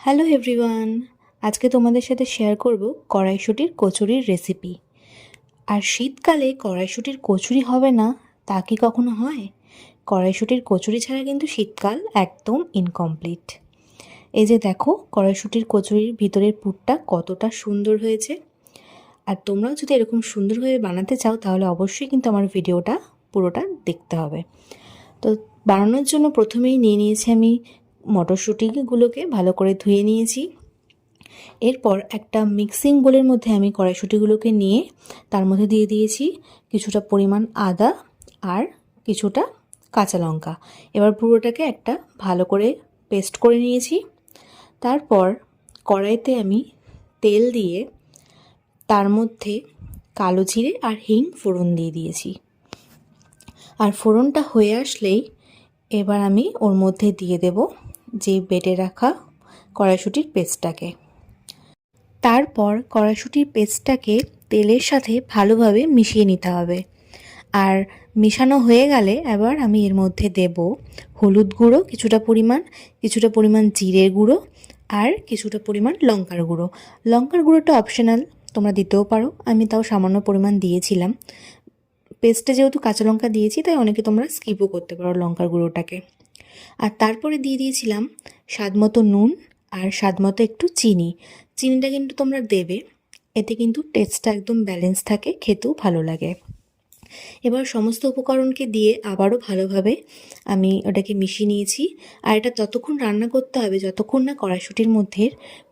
Hello everyone, আজকে তোমাদের সাথে শেয়ার করব কড়াইশুঁটির কচুরির রেসিপি। আর শীতকালে কড়াইশুঁটির কচুরি হবে না তা কি কখনো হয়? কড়াইশুঁটির কচুরি ছাড়া কিন্তু শীতকাল একদম ইনকমপ্লিট। এই যে দেখো, কড়াইশুঁটির কচুরির ভিতরের পুরটা কতটা সুন্দর হয়েছে। আর তোমরাও যদি এরকম সুন্দরভাবে বানাতে চাও তাহলে অবশ্যই কিন্তু আমার ভিডিওটা পুরোটা দেখতে হবে। তো বানানোর জন্য প্রথমেই নিয়ে নিয়েছি আমি মটরশুঁটিগুলোকে ভালো করে ধুয়ে নিয়েছি। এরপর একটা মিক্সিং বোলের মধ্যে আমি কড়াইশুঁটিগুলোকে নিয়ে তার মধ্যে দিয়ে দিয়েছি কিছুটা পরিমাণ আদা আর কিছুটা কাঁচা লঙ্কা। এবার পুরোটাকে একটা ভালো করে পেস্ট করে নিয়েছি। তারপর কড়াইতে আমি তেল দিয়ে তার মধ্যে কালো জিরে আর হিং ফোড়ন দিয়ে দিয়েছি। আর ফোড়নটা হয়ে আসলেই এবার আমি ওর মধ্যে দিয়ে দেব যে বেটে রাখা কড়াইশুঁটির পেস্টটাকে। তারপর কড়াইশুঁটির পেস্টটাকে তেলের সাথে ভালোভাবে মিশিয়ে নিতে হবে। আর মিশানো হয়ে গেলে এবার আমি এর মধ্যে দেব হলুদ গুঁড়ো কিছুটা পরিমাণ জিরের গুঁড়ো আর কিছুটা পরিমাণ লঙ্কার গুঁড়ো। লঙ্কার গুঁড়োটা অপশনাল, তোমরা দিতেও পারো, আমি তাও সামান্য পরিমাণ দিয়েছিলাম। পেস্টে যেহেতু কাঁচা লঙ্কা দিয়েছি তাই অনেকে তোমরা স্কিপও করতে পারো লঙ্কার গুঁড়োটাকে। আর তারপরে দিয়ে দিয়েছিলাম স্বাদমতো নুন আর স্বাদমতো একটু চিনি। চিনিটা কিন্তু তোমরা দেবে, এতে কিন্তু টেস্টটা একদম ব্যালেন্স থাকে, খেতেও ভালো লাগে। এবার সমস্ত উপকরণকে দিয়ে আবারও ভালোভাবে আমি ওটাকে মিশিয়ে নিয়েছি। আর এটা ততক্ষণ রান্না করতে হবে যতক্ষণ না কড়াইশুঁটির মধ্যে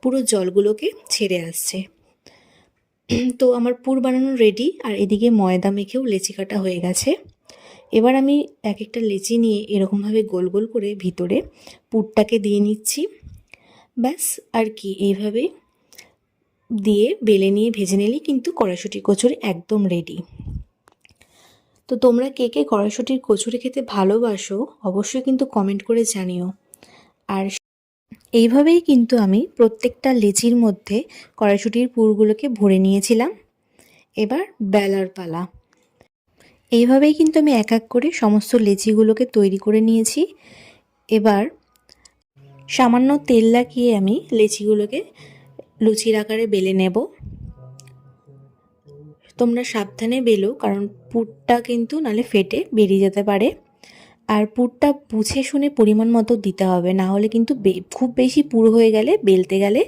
পুরো জলগুলোকে ছেড়ে আসছে। তো আমার পুর বানানো রেডি, আর এদিকে ময়দা মেখেও লেচি কাটা হয়ে গেছে। এবার আমি এক একটা লেচি নিয়ে এরকমভাবে গোল গোল করে ভিতরে পুরটাকে দিয়ে নিচ্ছি। ব্যাস, আর কি, এইভাবে দিয়ে বেলে নিয়ে ভেজে নিলেই কিন্তু কড়াইশুঁটির কচুরি একদম রেডি। তো তোমরা কে কে কড়াইশুঁটির কচুরি খেতে ভালোবাসো অবশ্যই কিন্তু কমেন্ট করে জানিও। আর এইভাবেই কিন্তু আমি প্রত্যেকটা লেচির মধ্যে কড়াইশুঁটির পুরগুলোকে ভরে নিয়েছিলাম। এবার বেলার পালা। এইভাবেই কিন্তু আমি এক এক করে সমস্ত লেচিগুলোকে তৈরি করে নিয়েছি। এবার সামান্য তেল লাগিয়ে আমি লেচিগুলোকে লুচির আকারে বেলে নেব। তোমরা সাবধানে বেলো, কারণ পুরটা কিন্তু নালে ফেটে বেরিয়ে যেতে পারে। আর পুরটা বুঝে শুনে পরিমাণ মতো দিতে হবে, না হলে কিন্তু খুব বেশি পুর হয়ে গেলে বেলতে গেলে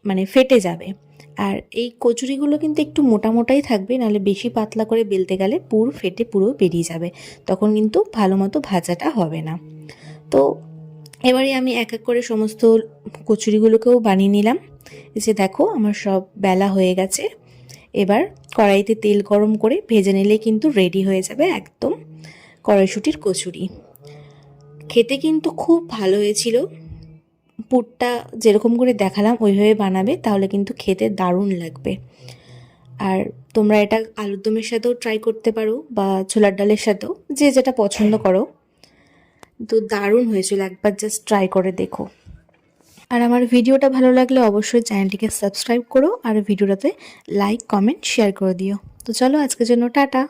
মানে ফেটে যাবে। আর এই কচুরিগুলো কিন্তু একটু মোটা মোটাই থাকবে, নাহলে বেশি পাতলা করে বেলতে গেলে পুর ফেটে পুরো বেরিয়ে যাবে, তখন কিন্তু ভালো মতো ভাজাটা হবে না। তো এবারে আমি এক এক করে সমস্ত কচুরিগুলোকেও বানিয়ে নিলাম। যে দেখো আমার সব বেলা হয়ে গেছে। এবার কড়াইতে তেল গরম করে ভেজে নিলে কিন্তু রেডি হয়ে যাবে একদম কড়াইশুঁটির কচুরি। খেতে কিন্তু খুব ভালো হয়েছিল। পুরটা যেরকম করে দেখালাম ওইভাবে বানাবে, তাহলে কিন্তু খেতে দারুণ লাগবে। আর তোমরা এটা আলুর দমের সাথেও ট্রাই করতে পারো বা ছোলার ডালের সাথেও, যে যেটা পছন্দ করো। তো দারুণ হয়েছিল, একবার জাস্ট ট্রাই করে দেখো। আর আমার ভিডিওটা ভালো লাগলে অবশ্যই চ্যানেলটিকে সাবস্ক্রাইব করো আর ভিডিওটাতে লাইক কমেন্ট শেয়ার করে দিও। তো চলো আজকের জন্য টাটা।